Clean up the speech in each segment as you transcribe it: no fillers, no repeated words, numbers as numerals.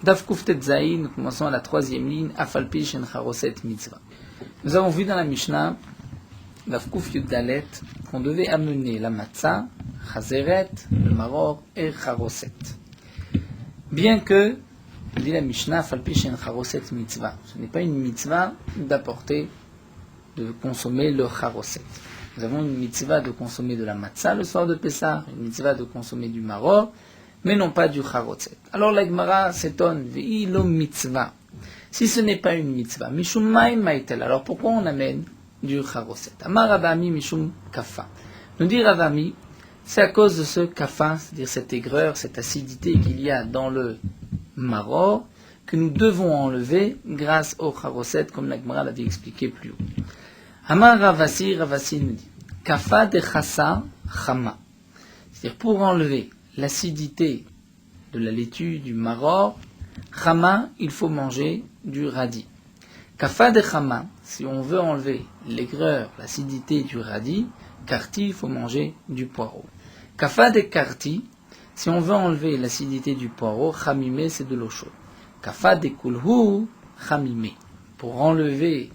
Daf Kuftet Zayin, nous commençons à la troisième ligne, Afalpi Shen Charoset Mitzvah. Nous avons vu dans la Mishnah, Daf Kuf Yud Dalet, qu'on devait amener la matzah, Chazeret, le maror et Charoset. Bien que, dit la Mishnah, Afalpi Shen Charoset Mitzvah, ce n'est pas une mitzvah d'apporter, de consommer le Charoset. Nous avons une mitzvah de consommer de la matzah le soir de Pessah, une mitzvah de consommer du maror, mais non pas du Charoset. Alors la Gemara s'étonne, Ve'ilo mitzvah. Si ce n'est pas une mitzvah, Mishum Maim Maitel, alors pourquoi on amène du Charoset? Amar Ravami Mishum Kafa. Nous dit Ravami, c'est à cause de ce kafa, c'est-à-dire cette aigreur, cette acidité qu'il y a dans le maror, que nous devons enlever grâce au Charoset, comme la Gemara l'avait expliqué plus haut. Amar Ravasi nous dit, Kafa de Chassa Chama. C'est-à-dire pour enlever l'acidité de la laitue du maror, chama, il faut manger du radis. Kafa de chama, si on veut enlever l'aigreur, l'acidité du radis, karti, il faut manger du poireau. Kafa de karti, si on veut enlever l'acidité du poireau, chamime, c'est de l'eau chaude. Kafa de kulhu, chamime. Pour enlever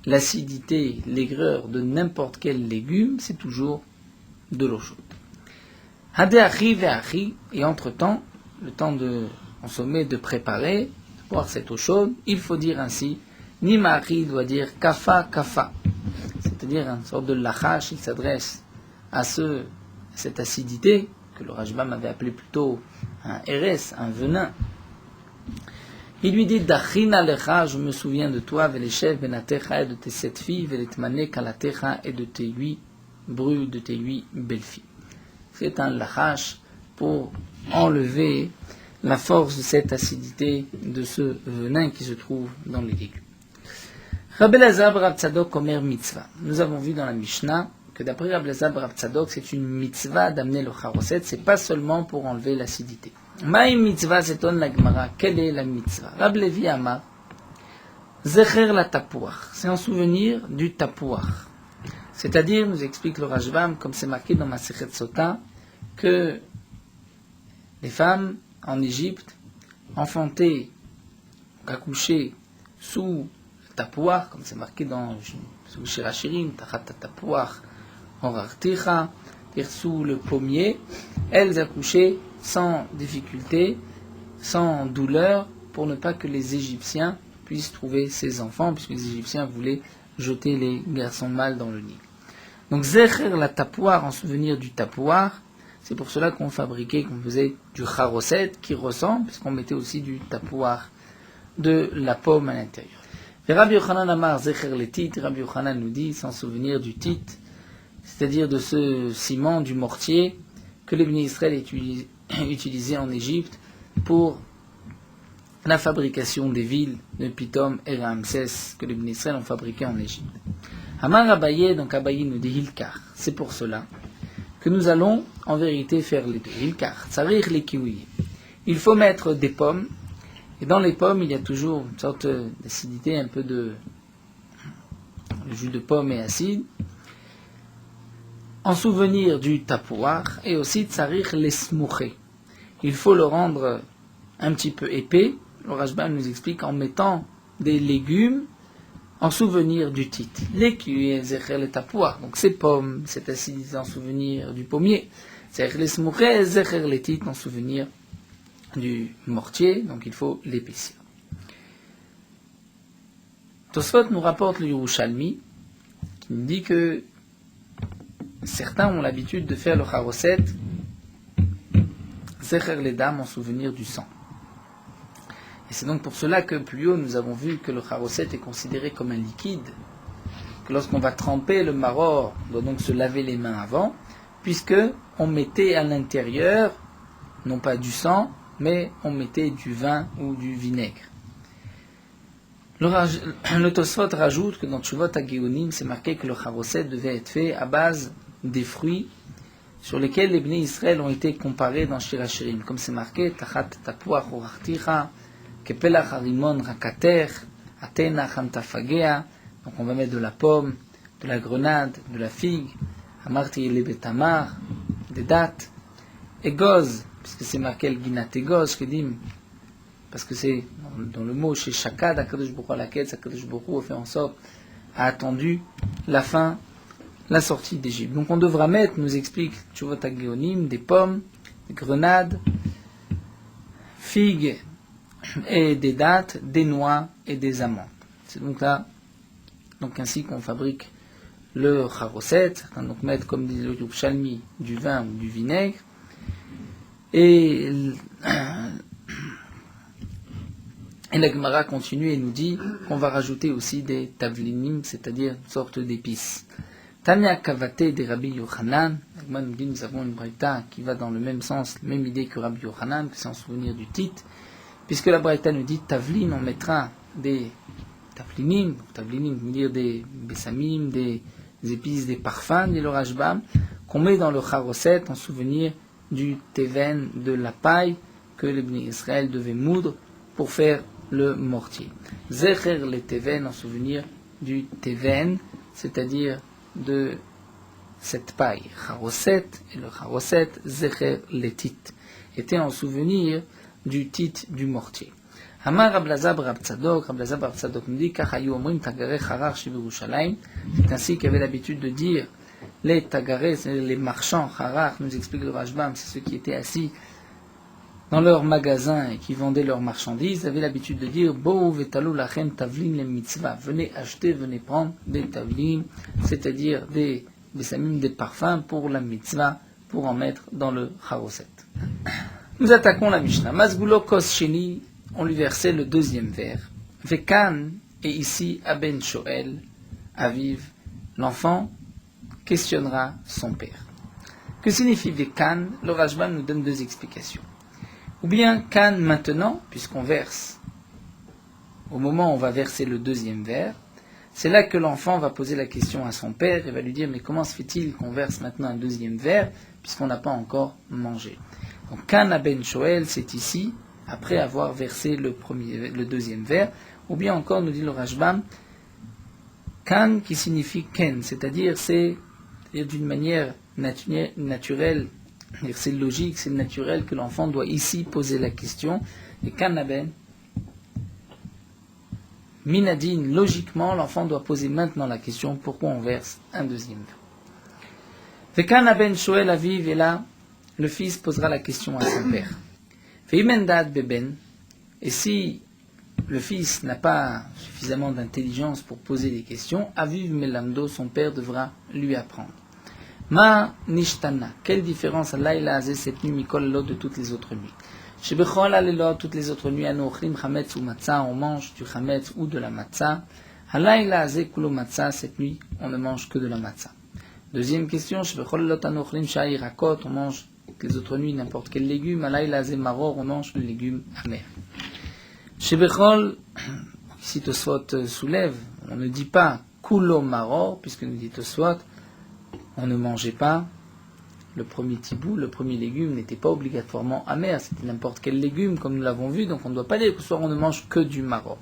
l'acidité, l'aigreur de n'importe quel légume, c'est toujours de l'eau chaude. Hadeachi ve'achi, et entre-temps, le temps de consommer, de préparer, de boire cette eau chaude, il faut dire ainsi, Nima'achi doit dire kafa kafa, c'est-à-dire une sorte de lachash, il s'adresse à cette acidité, que le Rajbam avait appelé plutôt un eres, un venin. Il lui dit, Dachina lecha, je me souviens de toi, ve'leshev benatecha, et de tes 7 filles, ve'letmane kalatecha, et de tes 8 belles-filles. C'est un lachash pour enlever la force de cette acidité, de ce venin qui se trouve dans les légumes. Rabbi Elazar bar Rav Tzadok Omer mitzvah. Nous avons vu dans la Mishnah que d'après Rabbi Elazar bar Rav Tzadok, c'est une mitzvah d'amener le charoset, c'est pas seulement pour enlever l'acidité. Maïm mitzvah, s'étonne la Gemara. Quelle est la mitzvah? Rabbi Levi Amar, Zecher la tapouach. C'est en souvenir du tapouach. C'est-à-dire, nous explique le Rajbam, comme c'est marqué dans Masechet Sota, que les femmes en Égypte enfantaient, accouchaient sous le tapouach, comme c'est marqué dans Shirachirim, Tachat tapouach orarticha, c'est-à-dire sous le pommier, elles accouchaient sans difficulté, sans douleur, pour ne pas que les Égyptiens puissent trouver ces enfants, puisque les Égyptiens voulaient jeter les garçons mâles dans le Nil. Donc, Zecher la tapouar, en souvenir du tapouar, c'est pour cela qu'on fabriquait, qu'on faisait du charoset, qui ressemble, puisqu'on mettait aussi du tapouar, de la pomme à l'intérieur. Et Rabbi Yochanan Amar, Zecher le tit, Rabbi Yochanan nous dit, sans souvenir du tit, c'est-à-dire de ce ciment, du mortier, que les Bnei Israël utilisaient en Égypte pour la fabrication des villes de Pitom et Ramsès, que les Bnei Israël ont fabriquées en Égypte. Amar Abaye, donc Abaye nous dit Hilkar. C'est pour cela que nous allons en vérité faire les deux. Hilkar, Tsarir les kiwi. Il faut mettre des pommes, et dans les pommes il y a toujours une sorte d'acidité, un peu de. Le jus de pomme est acide. En souvenir du tapouar, et aussi Tsarir les smouché. Il faut le rendre un petit peu épais. Le Rajbam nous explique en mettant des légumes en souvenir du tit. Les kiwi, zecher le tapouar, donc ces pommes, cette acidité en souvenir du pommier. Zecher les smouché, zecher le tit en souvenir du mortier, donc il faut l'épaissir. Tosfot nous rapporte le Yerushalmi, qui nous dit que certains ont l'habitude de faire le charoset, zecher les dames en souvenir du sang. Et c'est donc pour cela que plus haut nous avons vu que le charoset est considéré comme un liquide, que lorsqu'on va tremper le maror, on doit donc se laver les mains avant, puisque on mettait à l'intérieur, non pas du sang, mais on mettait du vin ou du vinaigre. Le Tosfot rajoute que dans Tshuvot HaGeonim, c'est marqué que le charoset devait être fait à base des fruits sur lesquels les Bnei Israël ont été comparés dans Shirachirim, comme c'est marqué Tachat tapouach orarticha, Kepelach harimon rakater, Atena chantafagea. Donc on va mettre de la pomme, de la grenade, de la figue, Amarti le betamar, des dattes, Egoz, puisque c'est marqué le ginat Egoz, Kedim, parce que c'est dans le mot chez Shakad, Akadosh Baruch Hu Alaketz, Akadosh Baruch Hu a fait en sorte, a attendu la fin, la sortie d'Égypte. Donc on devra mettre, nous explique Tshuvot HaGeonim, des pommes, des grenades, figues et des dattes, des noix et des amandes. C'est donc là, donc ainsi qu'on fabrique le charoset. Certains donc mettent, comme dit le Yerushalmi, du vin ou du vinaigre. Et la Gemara continue et nous dit qu'on va rajouter aussi des tavlinim, c'est-à-dire une sorte d'épices. Tanya Kavate de Rabbi Yochanan, la Gemara nous dit nous avons une braïta qui va dans le même sens, la même idée que Rabbi Yochanan, que c'est en souvenir du titre, puisque la braïta nous dit tavlin, on mettra des tavlinim veut dire des bessamim, des épices, des parfums, dit le Rashbam, qu'on met dans le charoset en souvenir du teven, de la paille que les Bnei Israël devaient moudre pour faire le mortier. Zecher le teven en souvenir du teven, c'est-à-dire de cette paille. Charoset et le charoset, zecher le tit, était en souvenir du tit du mortier. Amar Rablaza Rab Tzadok nous dit Kachayu omrim tagare charar shebirushalayim. C'est ainsi qu'il avait l'habitude de dire les tagarés, les marchands charar, nous explique le Rashbam, c'est ceux qui étaient assis dans leurs magasins et qui vendaient leurs marchandises, avaient l'habitude de dire Bo vetalu lachem tavlim le mitzvah. Venez acheter, venez prendre des tavlim, c'est-à-dire des samim, des parfums pour la mitzvah, pour en mettre dans le charoset. Nous attaquons la Mishnah. Masgulo kos sheni, on lui versait le deuxième verre. Vekan, et ici Aben Shoel, Aviv, l'enfant questionnera son père. Que signifie Vekan? Le Rashbam nous donne deux explications. Ou bien Kan maintenant, puisqu'on verse, au moment où on va verser le deuxième verre, c'est là que l'enfant va poser la question à son père et va lui dire mais comment se fait-il qu'on verse maintenant un deuxième verre puisqu'on n'a pas encore mangé? Donc Kan Aben Shoel, c'est ici, après avoir versé le deuxième verre, ou bien encore, nous dit le Rashbam, Kan qui signifie Ken, c'est-à-dire c'est d'une manière naturelle, c'est logique, c'est naturel que l'enfant doit ici poser la question, et Kan Aben, Minadine, logiquement, l'enfant doit poser maintenant la question, pourquoi on verse un deuxième verre? Vekan Aben Shoel Aviv, et là, le fils posera la question à son père. Veimendad Beben, et si le fils n'a pas suffisamment d'intelligence pour poser des questions, Aviv Melamdo, son père devra lui apprendre. Ma Nishtana, quelle différence Laïla Azé cette nuit Mikol Lot de toutes les autres nuits. Shebechol Alelot, toutes les autres nuits, Anochlim Chametz ou Matzah, on mange du Chametz ou de la Matzah. Laïla Azé Kulo Matzah, cette nuit, on ne mange que de la Matzah. Deuxième question, Shebechol Lot Anochlim Shai Rakot, on mange les autres nuits n'importe quel légume. Laïla Azé Maror, on mange le légume amer. Shebechol, ici Tosfot soulève, on ne dit pas Kulo Maror, puisque nous dit Tosfot, on ne mangeait pas le premier tibou, le premier légume n'était pas obligatoirement amer, c'était n'importe quel légume, comme nous l'avons vu, donc on ne doit pas dire que ce soir on ne mange que du maror.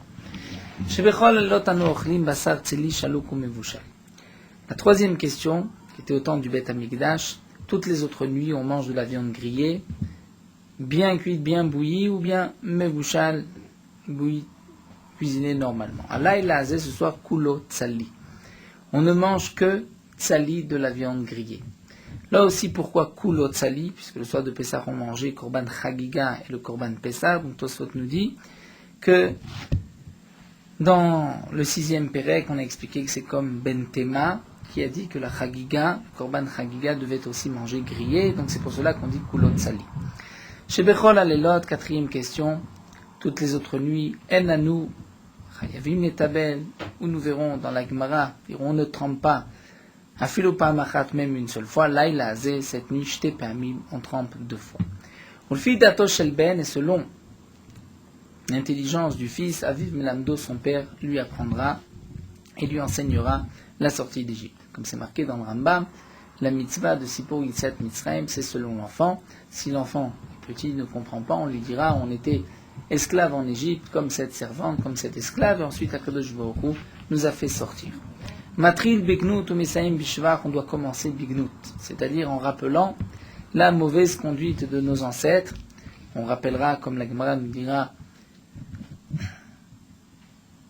La troisième question, qui était au temps du Beth Amikdash, toutes les autres nuits on mange de la viande grillée, bien cuite, bien bouillie, ou bien mevouchal, bouillie, cuisinée normalement. Alayla Azeh, ce soir, kulo tsali. On ne mange que tsali, de la viande grillée. Là aussi, pourquoi kulo tsali? Puisque le soir de Pessah, on mangeait korban chagiga et le korban Pessah. Donc Tosfot nous dit que dans le 6e Pérec, on a expliqué que c'est comme Ben Tema qui a dit que la chagiga, le korban chagiga devait aussi manger grillé. Donc c'est pour cela qu'on dit kulo tsali. Shebechol alelot, 4e question. Toutes les autres nuits, en anou chayavim netabel, où nous verrons dans la Gemara, on ne trempe pas. Afilo pa'amachat, même une seule fois, laïla azé, cette nuit, shte pa'amim, on trempe 2 fois. Ulfi dato shel ben, et selon l'intelligence du fils, Aviv Melamdo, son père, lui apprendra et lui enseignera la sortie d'Égypte. Comme c'est marqué dans le Rambam, la mitzvah de Sipor Yitzat Mitzrayim, c'est selon l'enfant. Si l'enfant est petit, ne comprend pas, on lui dira, on était esclave en Égypte, comme cette servante, comme cette esclave, et ensuite Akadosh Baruch Hu nous a fait sortir. Matril Bignout ou Mesaim Bishvar, on doit commencer Bignout, c'est-à-dire en rappelant la mauvaise conduite de nos ancêtres. On rappellera, comme la Gemara nous dira,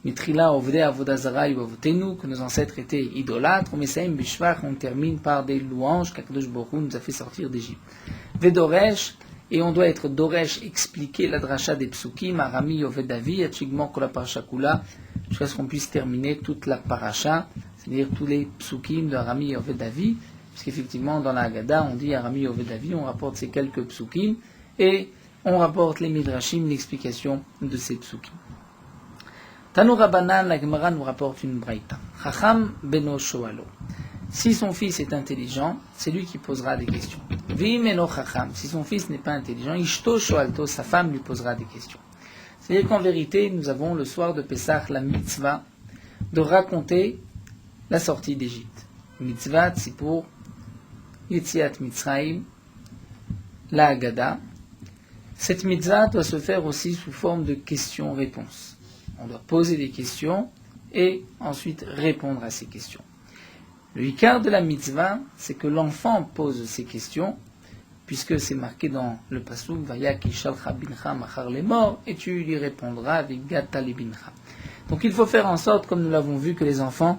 Mitrila Ovde Avodazara Yuvavotenu, que nos ancêtres étaient idolâtres, Mesaim Bishvach, on termine par des louanges qu'Akadosh Baruch Hu nous a fait sortir d'Égypte. Vedoresh, et on doit être Doresh, expliquer la dracha des psukim, Arami Yovedavi, Atchigmor Kola Parasha Kula, jusqu'à ce qu'on puisse terminer toute la parasha, c'est-à-dire tous les psukim de Arami Yovedavi, puisqu'effectivement dans la Haggadah on dit Arami Yovedavi, on rapporte ces quelques psukim, et on rapporte les midrashim, l'explication de ces psukim. Tanu Rabbanan, la Gemara nous rapporte une braïta. Chacham beno shoalo. Si son fils est intelligent, c'est lui qui posera des questions. Vim eno chacham. Si son fils n'est pas intelligent, ishto shoalto, sa femme lui posera des questions. C'est-à-dire qu'en vérité, nous avons le soir de Pessah la mitzvah de raconter la sortie d'Égypte. Mitzvah, c'est pour Yetziat Mitzrayim, la Haggadah. Cette mitzvah doit se faire aussi sous forme de questions-réponses. On doit poser des questions et ensuite répondre à ces questions. Le ikar de la mitzvah, c'est que l'enfant pose ces questions, puisque c'est marqué dans le pasuk Vaya ki shalcha bincha machar les morts, et tu lui répondras avec gata li bincha. Donc il faut faire en sorte, comme nous l'avons vu, que les enfants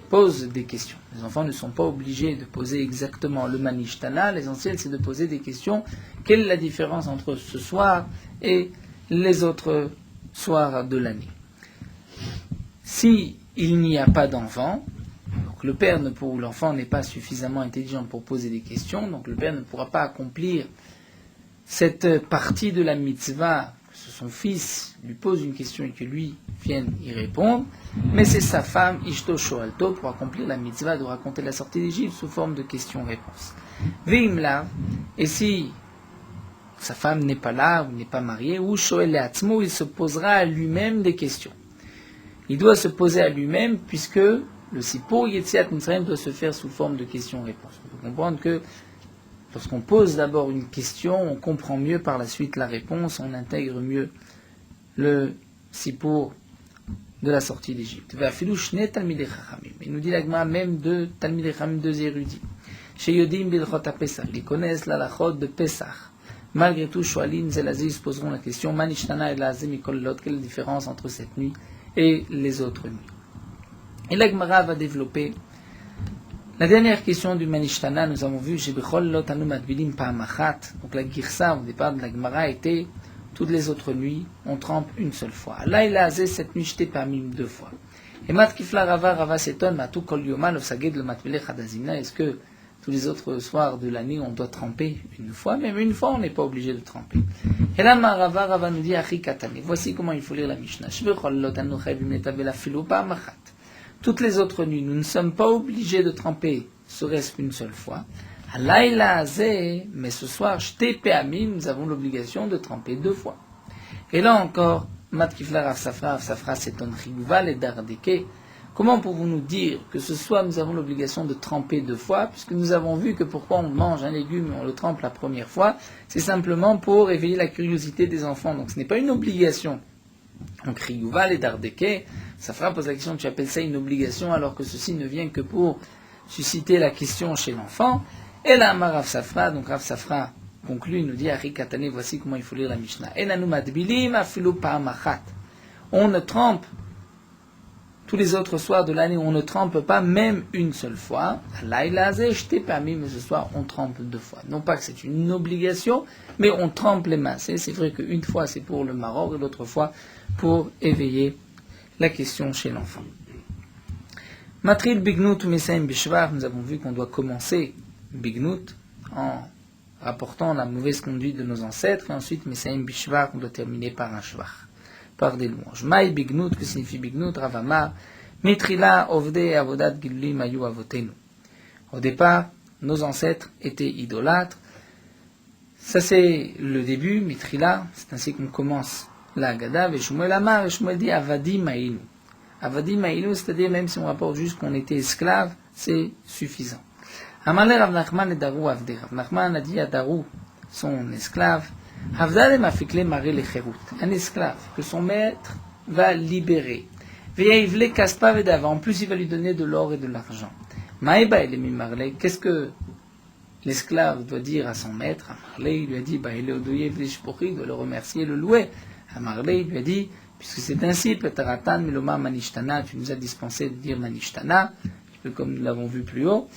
posent des questions. Les enfants ne sont pas obligés de poser exactement le manishtana. L'essentiel, c'est de poser des questions. Quelle est la différence entre ce soir et les autres soirs de l'année? Si il n'y a pas d'enfant, donc le père ou l'enfant n'est pas suffisamment intelligent pour poser des questions, donc le père ne pourra pas accomplir cette partie de la mitzvah, que son fils lui pose une question et que lui vienne y répondre, mais c'est sa femme, Ishto Shoalto, pour accomplir la mitzvah de raconter la sortie d'Égypte sous forme de questions-réponses. Veimla, et si sa femme n'est pas là, ou n'est pas mariée, ou Shoel Leatzmo, il se posera à lui-même des questions. Il doit se poser à lui-même, puisque le Sipur Yetziat Mitzrayim doit se faire sous forme de questions-réponses. Il faut comprendre que lorsqu'on pose d'abord une question, on comprend mieux par la suite la réponse, on intègre mieux le Sipur de la sortie d'Égypte. Il nous dit la Gemara même de Talmidei Chachamim, deux érudits. Chez Yodim Bilchot Pesach, ils connaissent la lachot de Pesach. Malgré tout, Shoalim Zelazi se poseront la question Manishtana et Lazim Mikol Lot, quelle est la différence entre cette nuit et les autres nuits? Et la Gemara va développer la dernière question du Manishtana. Nous avons vu Shebechol Lot Anu Matbilim Pa'amachat. Donc la Girsa au départ de la Gemara était toutes les autres nuits, on trempe une seule fois. Là, il a azé cette nuit jeté parmi deux fois. Et Mat Kifla Rava Seton Matu Kol Yoman Osaged le Matbele Chadazimna. Est-ce que tous les autres soirs de l'année, on doit tremper une fois? Même une fois, on n'est pas obligé de tremper. Et là, Rava nous dit Achi Katane. Voici comment il faut lire la Mishnah. Toutes les autres nuits, nous ne sommes pas obligés de tremper, serait-ce qu'une seule fois. Alaïla Azé, mais ce soir, Shte Peamim, nous avons l'obligation de tremper deux fois. Et là encore, Mat Kifla Rav Safra, c'est un Chiyuval et Dardeke. Comment pouvons-nous dire que ce soir nous avons l'obligation de tremper deux fois, puisque nous avons vu que pourquoi on mange un légume et on le trempe la première fois, c'est simplement pour éveiller la curiosité des enfants. Donc ce n'est pas une obligation. Donc Chiyuval et Dardeke, Safra pose la question, tu appelles ça une obligation alors que ceci ne vient que pour susciter la question chez l'enfant. Et là, Rav Safra, donc Rav Safra conclut, il nous dit, Ari Katane, voici comment il faut lire la Mishnah. On ne trempe, tous les autres soirs de l'année, on ne trempe pas même une seule fois. Mais ce soir, on trempe deux fois. Non pas que c'est une obligation, mais on trempe les mains. C'est vrai qu'une fois, c'est pour le maror, et l'autre fois, pour éveiller la question chez l'enfant. Matril Bignout Mesaim Bishvar, nous avons vu qu'on doit commencer Bignout en rapportant la mauvaise conduite de nos ancêtres, et ensuite Mesaim Bishvar, on doit terminer par un shvar, par des louanges. Maï Bignout, que signifie Bignout? Ravama, Mitrila Ovde Avodat Gilulim Ayu Avotenu. Au départ, nos ancêtres étaient idolâtres. Ça c'est le début, Mitrila, c'est ainsi qu'on commence la Haggadah. Et Shmuel Amar, et Shmuel dit Avadim Aïnu. Avadim Aïnu, c'est-à-dire même si on rapporte juste qu'on était esclave, c'est suffisant. Amalé Rav Nachman et Darou Avde. Rav Nachman a dit à Darou, son esclave, Havdalem afikle maré le cherut, un esclave que son maître va libérer. Veyaivle kaspa vedava, en plus il va lui donner de l'or et de l'argent. Maïba il est mimarle, qu'est-ce que l'esclave doit dire à son maître? Amarle, il lui a dit, il est odoyev lishpochi, il doit le remercier et le louer. Amarle, il lui a dit, puisque c'est ainsi, Petaratan, Meloma, Manishtana, tu nous as dispensé de dire Manishtana, comme nous l'avons vu plus haut.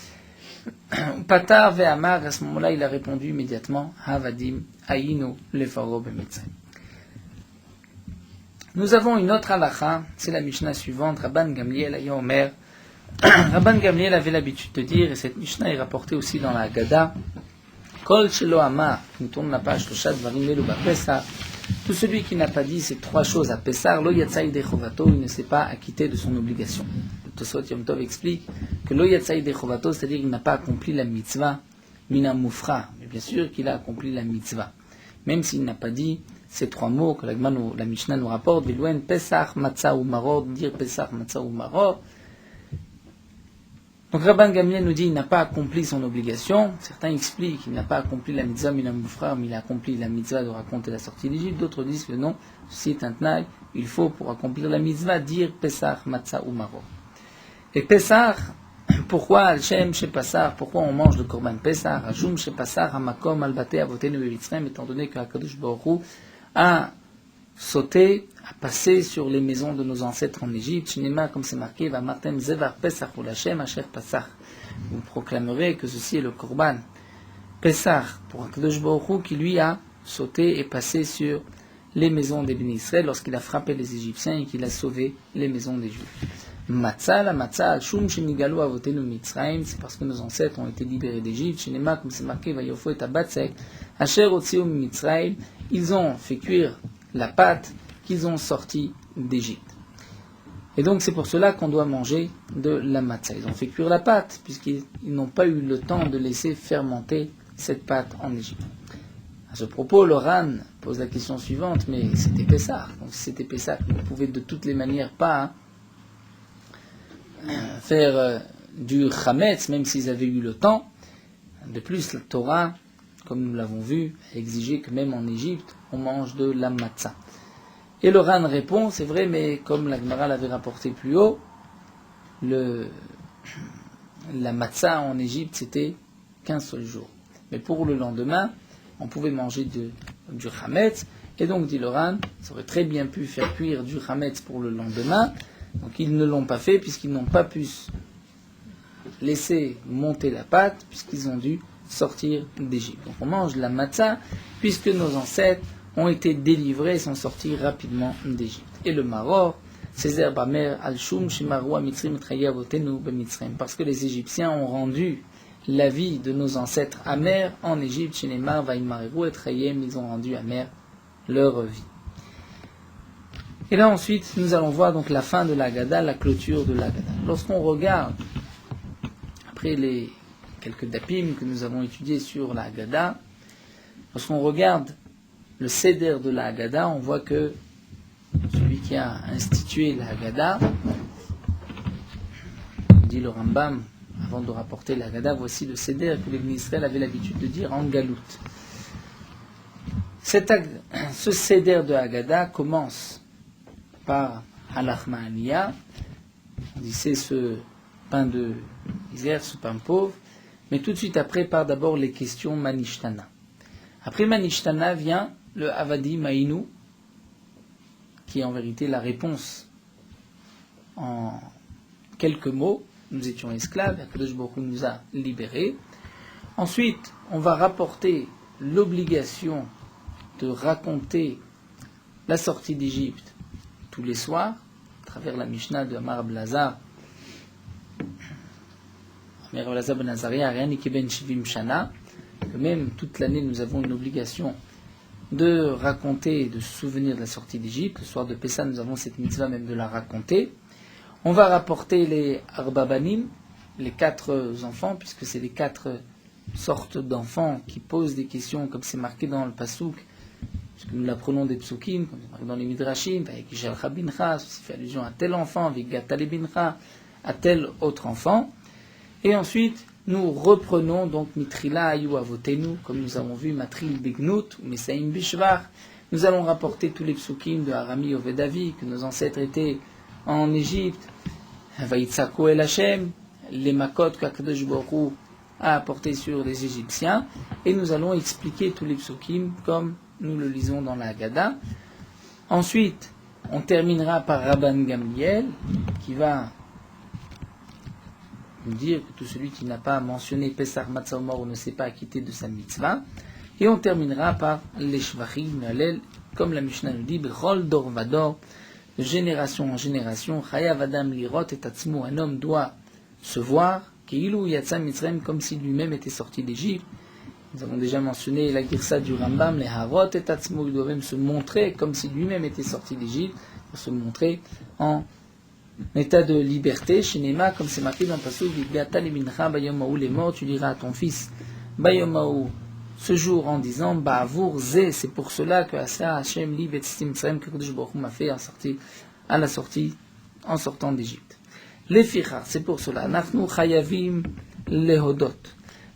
Patar ve'amar, à ce moment-là, il a répondu immédiatement, Havadim, Aïno, Lefaro, Bemitzrayim. Nous avons une autre halakha, c'est la Mishnah suivante, Rabban Gamliel, Aya Omer. Rabban Gamliel avait l'habitude de dire, et cette Mishnah est rapportée aussi dans la Haggadah, Kol shelo amar, nous tourne la page, Toshat Varim Elu Bapesa, tout celui qui n'a pas dit ces trois choses à Pessar, Lo Yatzai Dechovato, il ne s'est pas acquitté de son obligation. Le Tosot Yom Tov explique que Lo Yatzai Dechovato, c'est-à-dire qu'il n'a pas accompli la mitzvah, Mina Mufra, mais bien sûr qu'il a accompli la mitzvah, même s'il n'a pas dit ces trois mots que la Mishnah nous rapporte, Viluen Pesach, Matzah ou Maror, dire Pesach, Matzah ou Maror. Donc Rabban Gamliel nous dit qu'il n'a pas accompli son obligation. Certains expliquent qu'il n'a pas accompli la mitzvah Mina Mufra, mais il a accompli la mitzvah de raconter la sortie d'Égypte. D'autres disent que non, ceci est un tnaï, il faut pour accomplir la mitzvah dire Pesach, Matzah ou Maror. Et Pesach, pourquoi Al-Shem chez Passar, pourquoi on mange le Korban Pesach, Hajum chez Passar, Hamakom, Al-Bate, Avotenu Bevitzrem, étant donné que HaKadosh Baruch Hu a sauté, a passé sur les maisons de nos ancêtres en Égypte, Shinema, comme c'est marqué, Va Martem Zevar Pesach ou Lachem, Asher Passar. Vous proclamerez que ceci est le Korban Pesach pour HaKadosh Baruch Hu qui lui a sauté et passé sur les maisons des Bénis Israël lorsqu'il a frappé les Égyptiens et qu'il a sauvé les maisons des Juifs. Matzah, la matzah, al-shum, shenigalu avotenu mitzrayim, c'est parce que nos ancêtres ont été libérés d'Égypte. Shinema, comme c'est marqué, vayofo et abatzek, asher otziu mitzrayim, ils ont fait cuire la pâte qu'ils ont sortie d'Égypte. Et donc c'est pour cela qu'on doit manger de la matzah. Ils ont fait cuire la pâte, puisqu'ils n'ont pas eu le temps de laisser fermenter cette pâte en Égypte. À ce propos, le Ran pose la question suivante, mais c'était Pessah. Donc si c'était Pessah, on ne pouvait de toutes les manières pas faire du chametz, même s'ils avaient eu le temps. De plus, la Torah, comme nous l'avons vu, a exigé que même en Égypte, on mange de la matzah. Et le Ran répond, c'est vrai, mais comme la Gemara l'avait rapporté plus haut, la matzah en Égypte, c'était qu'un seul jour. Mais pour le lendemain, on pouvait manger du chametz, et donc, dit le Ran, ça aurait très bien pu faire cuire du chametz pour le lendemain. Donc ils ne l'ont pas fait puisqu'ils n'ont pas pu laisser monter la pâte puisqu'ils ont dû sortir d'Égypte. Donc on mange la matzah puisque nos ancêtres ont été délivrés et sont sortis rapidement d'Égypte. Et le maror, c'est herbe amère al-shum shimarua mitzrim trayavotenu bemitzrim, parce que les Égyptiens ont rendu la vie de nos ancêtres amère en Égypte, shinemar vaimareru et trayem, ils ont rendu amère leur vie. Et là ensuite, nous allons voir donc la fin de la Haggadah, la clôture de la Haggadah. Lorsqu'on regarde, après les quelques dapim que nous avons étudiés sur la Haggadah, lorsqu'on regarde le seder de la Haggadah, on voit que celui qui a institué la Haggadah, dit le Rambam, avant de rapporter la Haggadah, voici le seder que les Israël avaient l'habitude de dire en galout. Ce seder de Haggadah commence par Halachma on dit c'est ce pain de misère, ce pain pauvre, mais tout de suite après par d'abord les questions Manishtana. Après Manishtana vient le Avadi Maïnou, qui est en vérité la réponse en quelques mots. Nous étions esclaves, Akadosh Baruch Hu nous a libérés. Ensuite, on va rapporter l'obligation de raconter la sortie d'Égypte tous les soirs, à travers la Mishnah de Amar Blazar, Amar Blazar ben Azaria, rien ben Shivim Shana, que même toute l'année nous avons une obligation de raconter, de se souvenir de la sortie d'Égypte. Le soir de Pessah, nous avons cette mitzvah même de la raconter. On va rapporter les Arbabanim, les 4 enfants, puisque c'est les 4 sortes d'enfants qui posent des questions, comme c'est marqué dans le Passouk, puisque nous l'apprenons des psukim, comme c'est marqué dans les Midrashim, avec Jalcha bincha, ceci fait allusion à tel enfant, avec Gatale bincha, à tel autre enfant. Et ensuite, nous reprenons donc Mitrila Ayu Avotenu, comme nous avons vu, Matril Begnut, ou Mesaim Bishvar. Nous allons rapporter tous les psukim de Arami Ovedavi, que nos ancêtres étaient en Égypte, Vaïtsako El Hashem, les makot qu'Akadosh Baruch Hu a apporté sur les Égyptiens, et nous allons expliquer tous les psukim comme nous le lisons dans la Haggadah. Ensuite, on terminera par Rabban Gamliel, qui va nous dire que tout celui qui n'a pas mentionné Pesach Matzah ou Maror ne s'est pas acquitté de sa mitzvah. Et on terminera par les Shvachim, Hallel, comme la Mishnah nous dit, Bechol Dor Vador, de génération en génération, Chayav Adam Lirot et Atzmo, un homme doit se voir, Keilu Yatsa Mitzrayim, comme si lui-même était sorti d'Égypte. Nous avons déjà mentionné la Girsa du Rambam, les Harot et Atzmo, il doit même se montrer comme si lui-même était sorti d'Égypte, pour se montrer en état de liberté. Chez Nema, comme c'est marqué dans le Passouk, Vigata Limincha Bayomaou les morts, tu diras à ton fils Bayomaou ce jour en disant Ba'avour Zé, c'est pour cela que Asa Hashem li betzim Tzrem que Kodesh Baruch Hu m'a fait à la sortie en sortant d'Égypte. Les Fichar, c'est pour cela. Nafnu Chayavim Lehodot.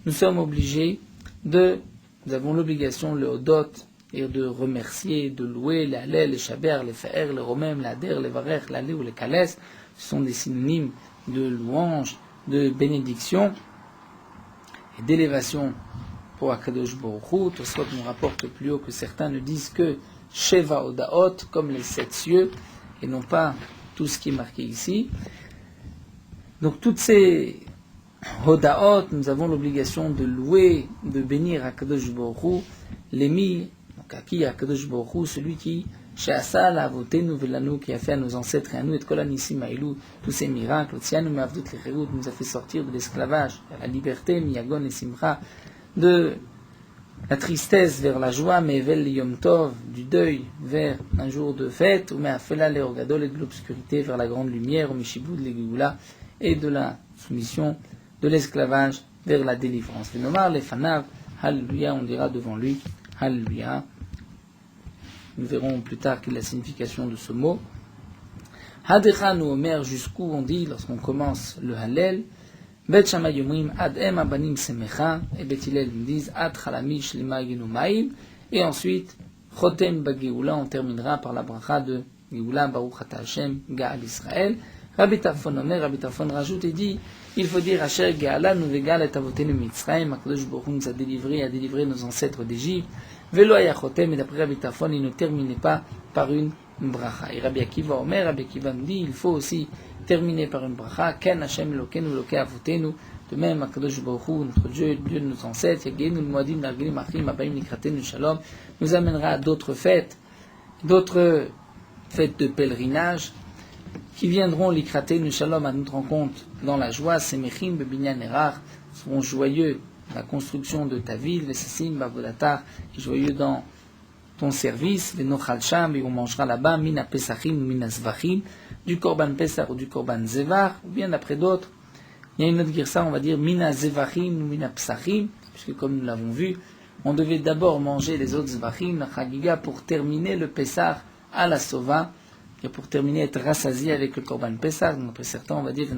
Nous sommes obligés nous avons l'obligation le Hodot et de remercier, de louer les Hallel, les Shaber, les Fa'er, les Romem, les Ader, les Varech, les Alé ou les Kales. Ce sont des synonymes de louange, de bénédiction et d'élévation pour Akadosh Baruch Hu. Tosfot nous rapporte plus haut que certains ne disent que Sheva Odaot, comme les 7 cieux, et non pas tout ce qui est marqué ici. Donc toutes ces Hodaot, nous avons l'obligation de louer, de bénir Akadosh Baruch Hu, l'émi, donc à qui Akadosh Baruch Hu, celui qui She'asa l'avotenu velanu, qui a fait à nos ancêtres et à nous, et kolanissim ailou, tous ces miracles, Otsianu me'avdut l'cherut, nous a fait sortir de l'esclavage, à la liberté, miyagon et simcha, de la tristesse vers la joie, me'evel yom tov, du deuil vers un jour de fête, ou me'afela leorgadol, et de l'obscurité vers la grande lumière, ou mishibud legeoula, et de la soumission de l'esclavage vers la délivrance. Les nomar, les fanav, Alléluia, on dira devant lui, Alléluia. Nous verrons plus tard quelle est la signification de ce mot. Hadecha nous omer, jusqu'où on dit lorsqu'on commence le Hallel. Bet Shammai yomrim ad em abanim semecha, et Bet Hillel nous disent ad chalami shlema yenumaim. Et ensuite, chotem bageoula, on terminera par la bracha de Geoula Baruch Ata Hashem Gaal Israël. Rabbi Tarfon omer, Rabbi Tarfon rajoute et dit, il faut dire Asher Gaala nous vegal et avotenu Mitzrayim, Akadosh Baruch Hu nous a délivré nos ancêtres d'Égypte. Velo ayachotem, et d'après Rabbi Tarfon, il ne terminait pas par une bracha. Et Rabbi Akiva omer, Rabbi Akiva nous dit, il faut aussi terminer par une bracha. Ken Hashem Elokenu Loke avotenu. De même, Akadosh Baruch Hu, notre Dieu, Dieu de nos ancêtres, Yagenu Moadim Nargilim Achim Abaim Nikratenu Shalom, nous amènera à d'autres fêtes de pèlerinage, qui viendront l'ikratenu shalom à notre rencontre dans la joie, semechim bebinyan erach, seront joyeux dans la construction de ta ville, vesassim bavodatar, joyeux dans ton service, venochal sham, et on mangera là-bas, mina pesachim ou mina zvachim, du korban pesach ou du korban zevar, ou bien d'après d'autres, il y a une autre girsa, on va dire mina zevachim ou mina pesachim, puisque comme nous l'avons vu, on devait d'abord manger les autres zvachim, la chagiga, pour terminer le pesach à la sova, et pour terminer, être rassasié avec le korban pesach. Donc après certains, on va dire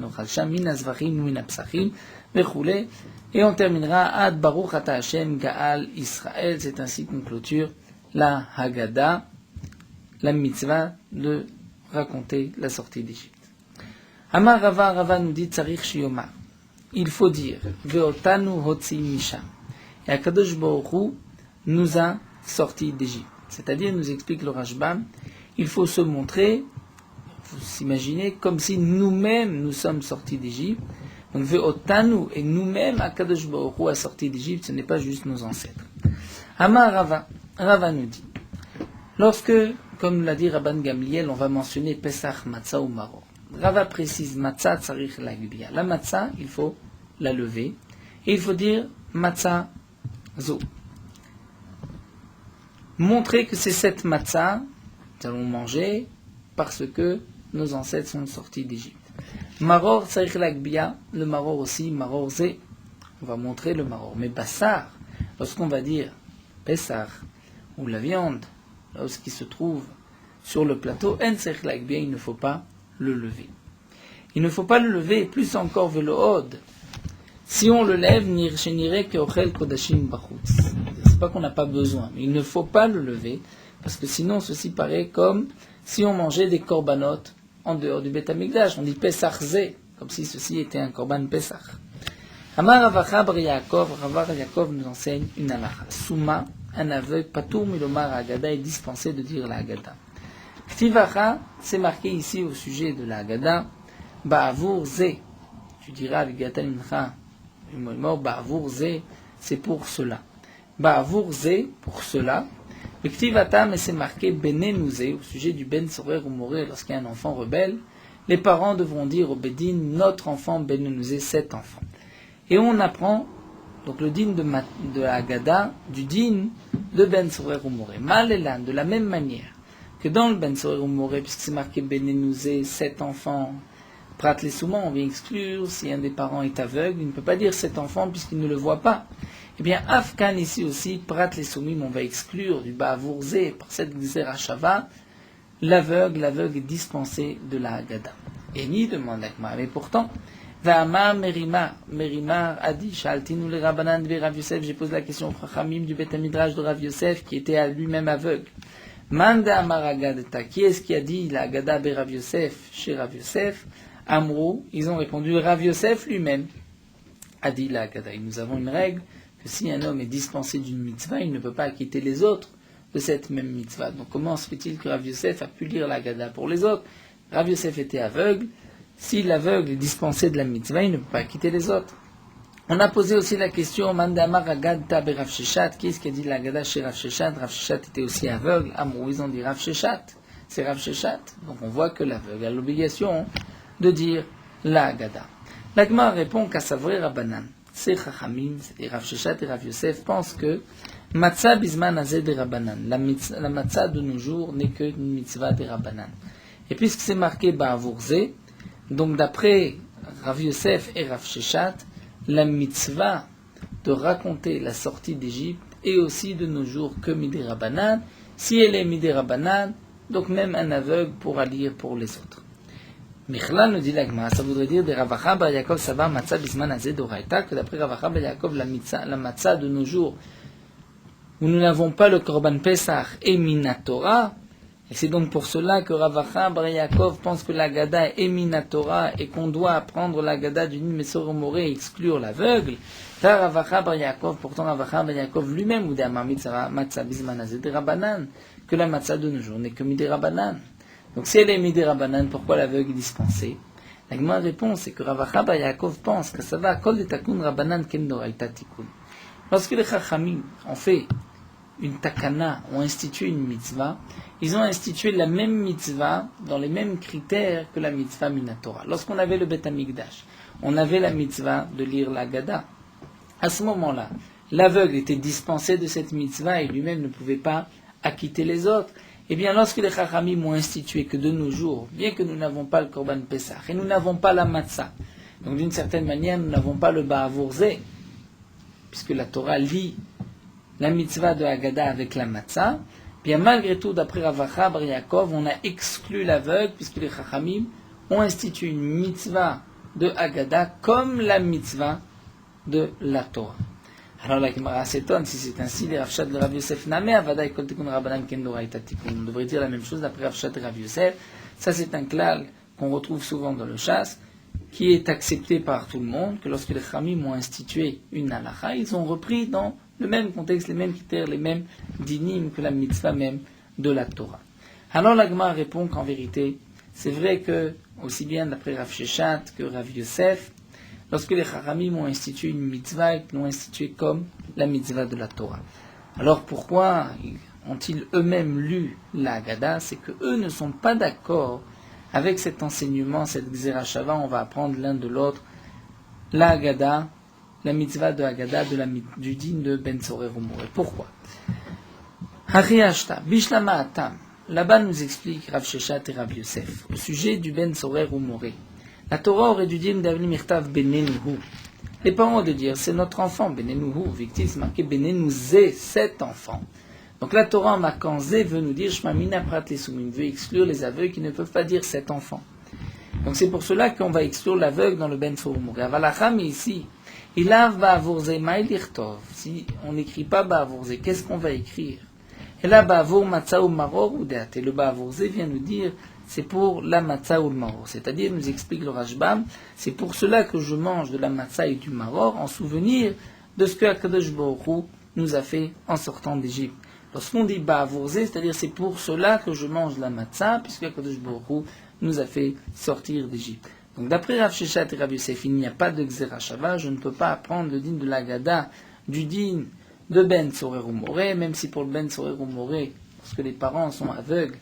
et on terminera ad baruch ata Hashem gaal Israël. C'est ainsi qu'on clôture la Haggadah, la mitzvah de raconter la sortie d'Égypte. Amar Rava nous dit tzarich shiyoma. Il faut dire ve'otanu hotzi misha. Et Akadosh Baruch Hu nous a sortis d'Égypte. C'est-à-dire, nous explique le Rashbam, il faut se montrer, il faut s'imaginer comme si nous-mêmes nous sommes sortis d'Égypte. Donc, ve'otanu, et nous-mêmes, Akadosh Baruch Hu a sorti d'Égypte, ce n'est pas juste nos ancêtres. Amar Rava nous dit, lorsque, comme l'a dit Rabban Gamliel, on va mentionner Pesach, Matzah ou Maror. Rava précise Matzah tzarich lagbia. La Matzah, il faut la lever, et il faut dire Matzah zo. Montrer que c'est cette Matzah, nous allons manger parce que nos ancêtres sont sortis d'Égypte. Maror tzarich lagbia, le Maror aussi, Maror zé, on va montrer le Maror. Mais Bassar, lorsqu'on va dire Pesach, ou la viande, là ce qui se trouve sur le plateau, en tzarich lagbia, il ne faut pas le lever. Il ne faut pas le lever, et plus encore velohod. Si on le lève, nirchenire que ochel kodashim bachutz. C'est pas qu'on n'a pas besoin, mais il ne faut pas le lever, parce que sinon ceci paraît comme si on mangeait des korbanot en dehors du Beth Amikdash. On dit Pesach Zé, comme si ceci était un korban Pesach. Amar Ravacha bar Yaakov, Ravar Yaakov nous enseigne une halakha. Souma, un aveugle, patour milomar Haggadah, est dispensé de dire la Haggadah. Ktivacha, c'est marqué ici au sujet de la Haggadah, Ba'avour ze. Tu diras, Vigatan Mincha, Ba'avour ze, c'est pour cela. Ba'avour ze, pour cela. Le Ktivata, mais c'est marqué Benenu ze, au sujet du Ben Sorer ou Moré, lorsqu'il y a un enfant rebelle. Les parents devront dire au Bedin, notre enfant Benenu ze, cet enfant. Et on apprend, donc le din de la Haggadah, du din de Ben Sorer ou Moré. Malélan, de la même manière que dans le Ben Sorer ou Moré, puisque c'est marqué Benenu ze, cet enfant, Prat les soumans, on vient exclure, si un des parents est aveugle, il ne peut pas dire cet enfant puisqu'il ne le voit pas. Eh bien, Afkan ici aussi, Prat les soumim, on va exclure du Ba'avour-zé, par cette Gzerashava, l'aveugle est dispensé de la Haggadah. Et ni demande Agma, mais pourtant, Va'amar Merimar a dit, Shaltinu le Rabbanan de Rav Yosef, j'ai posé la question au Chachamim du Bet Midrash de Rav Yosef, qui était à lui-même aveugle. Manda Amar Haggadata, qui est-ce qui a dit la Haggadah de Rav Yosef, chez Rav Yosef? Amrou, ils ont répondu, Rav Yosef lui-même a dit la Haggadah. Nous avons une règle que si un homme est dispensé d'une mitzvah, il ne peut pas acquitter les autres de cette même mitzvah. Donc comment se fait-il que Rav Yosef a pu lire la Haggadah pour les autres? Rav Yosef était aveugle. Si l'aveugle est dispensé de la mitzvah, il ne peut pas acquitter les autres. On a posé aussi la question, Mandamar Haggadah be Rav Sheshat, qui est-ce qui a dit la Haggadah chez Rav Sheshat? Rav Sheshat était aussi aveugle. Amrou, ils ont dit Rav Sheshat. C'est Rav Sheshat. Donc on voit que l'aveugle a l'obligation de dire la Haggadah. L'Agma répond qu'à Savri Rabbanan, c'est Chachamim, c'est Rav Sheshat et Rav Yosef, pensent que Matzah bisman azeh de Rabbanan, la Matzah de nos jours n'est qu'une mitzvah des Rabbanan. Et puisque c'est marqué Ba'avour ze, donc d'après Rav Yosef et Rav Sheshat, la mitzvah de raconter la sortie d'Égypte est aussi de nos jours que Midé Rabbanan. Si elle est Midé Rabbanan, donc même un aveugle pourra lire pour les autres. Michla nous dit l'Agma, ça voudrait dire de Ravacha bar Yaakov Savar Matzah bisman azeh d'Oraita, que d'après Ravacha bar Yaakov, la Matzah de nos jours, où nous n'avons pas le Korban Pesach et Minatora, et c'est donc pour cela que Ravacha bar Yaakov pense que la Haggadah est Minatora et qu'on doit apprendre la Haggadah du Nimesor Moré et exclure l'aveugle. Car Ravacha bar Yaakov, pourtant Ravacha bar Yaakov lui-même, ou d'Amar Matzah bisman azeh de Rabbanan, que la Matzah de nos jours n'est que Midé Rabbanan. Donc si elle est Midé Rabbanan, pourquoi l'aveugle est dispensé? La Gemara répond, c'est que Ravacha bar Yaakov pense que ça va kol de takun Rabbanan ken doraita tikun. Lorsque les Chachamim ont fait une takana, ont institué une mitzvah, ils ont institué la même mitzvah dans les mêmes critères que la mitzvah Minatora. Lorsqu'on avait le Bet Hamikdash, on avait la mitzvah de lire la Haggadah. À ce moment-là, l'aveugle était dispensé de cette mitzvah et lui-même ne pouvait pas acquitter les autres. Eh bien, lorsque les Chachamim ont institué que de nos jours, bien que nous n'avons pas le Korban Pesach et nous n'avons pas la Matzah, donc d'une certaine manière, nous n'avons pas le Ba'avour ze, puisque la Torah lit la mitzvah de Haggadah avec la Matzah, bien malgré tout, d'après Ravacha bar Yaakov, on a exclu l'aveugle, puisque les Chachamim ont institué une mitzvah de Haggadah comme la mitzvah de la Torah. Alors la Gemara s'étonne, si c'est ainsi, les Rav Sheshat de Rav Yosef Name, Avada Kol Tikun Rabbanan Ken Doraita Tikun. On devrait dire la même chose d'après Rav Sheshat et Rav Yosef. Ça c'est un klal qu'on retrouve souvent dans le chasse, qui est accepté par tout le monde, que lorsque les Chamim ont institué une halakha, ils ont repris dans le même contexte, les mêmes critères, les mêmes dinim que la mitzvah même de la Torah. Alors la Gemara répond qu'en vérité, c'est vrai que, aussi bien d'après Rav Sheshat que Rav Yosef, lorsque les Chachamim ont institué une mitzvah, ils l'ont instituée comme la mitzvah de la Torah. Alors pourquoi ont-ils eux-mêmes lu la Haggadah? C'est qu'eux ne sont pas d'accord avec cet enseignement, cette Gzerashava, on va apprendre l'un de l'autre la Haggadah, la mitzvah de Haggadah du din de Ben Sorer ou Moré. Pourquoi? Hariashta, Bishlama Atam. Là-bas nous explique Rav Sheshat et Rav Yosef au sujet du Ben Sorer ou Moré. La Torah aurait dû dire Davli Mirtav Benenuhu. Les parents de dire c'est notre enfant, Benenuhu, victime, c'est marqué Benenuzé, cet enfant. Donc la Torah en marquant Zé veut nous dire Shmamina Prat Lesumim, veut exclure les aveugles qui ne peuvent pas dire cet enfant. Donc c'est pour cela qu'on va exclure l'aveugle dans le Ben Sorer Moré. Avalacham ici, Ilav Ba'avour Zé Maïlirtov. Si on n'écrit pas Ba'avour Zé, qu'est-ce qu'on va écrire? Et là Ba'avour Matzah ou Maror ou Deat. Et le Ba'avour Zé vient nous dire c'est pour la matzah ou le maror. C'est-à-dire, nous explique le Rashbam, c'est pour cela que je mange de la matzah et du maror en souvenir de ce que Akadosh Baruch Hu nous a fait en sortant d'Égypte. Lorsqu'on dit ba'avourze, c'est-à-dire c'est pour cela que je mange la matzah, puisque Akadosh Baruch Hu nous a fait sortir d'Égypte. Donc d'après Rav Sheshet et Rav Yosef, il n'y a pas de Gzera Shava, je ne peux pas apprendre le din de l'Agada, du din de Ben Tzorer ou Moré, même si pour le Ben Tzorer ou Moré, parce que les parents sont aveugles,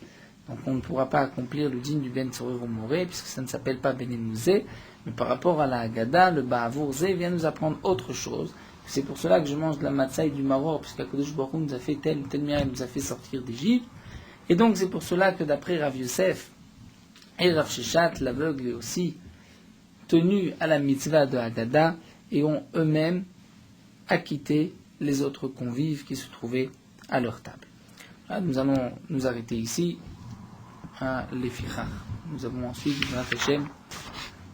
donc on ne pourra pas accomplir le din du Ben Tzorer ou Moré, puisque ça ne s'appelle pas Ben Enouzé, mais par rapport à la Agada, le ba'avourze vient nous apprendre autre chose. C'est pour cela que je mange de la matzah et du maror, puisque Akadosh Baruch Hu nous a fait tel miracle, nous a fait sortir d'Égypte. Et donc c'est pour cela que d'après Rav Yosef et Rav Sheshet, l'aveugle est aussi tenu à la mitzvah de Haggadah et ont eux-mêmes acquitté les autres convives qui se trouvaient à leur table. Là, nous allons nous arrêter ici à l'Efichar. Nous avons ensuite, Rav Hashem,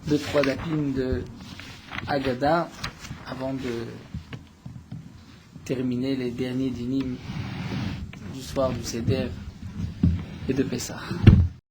2-3 dapim de Haggadah avant de terminer les derniers dynimes du soir du Seder et de Pessah.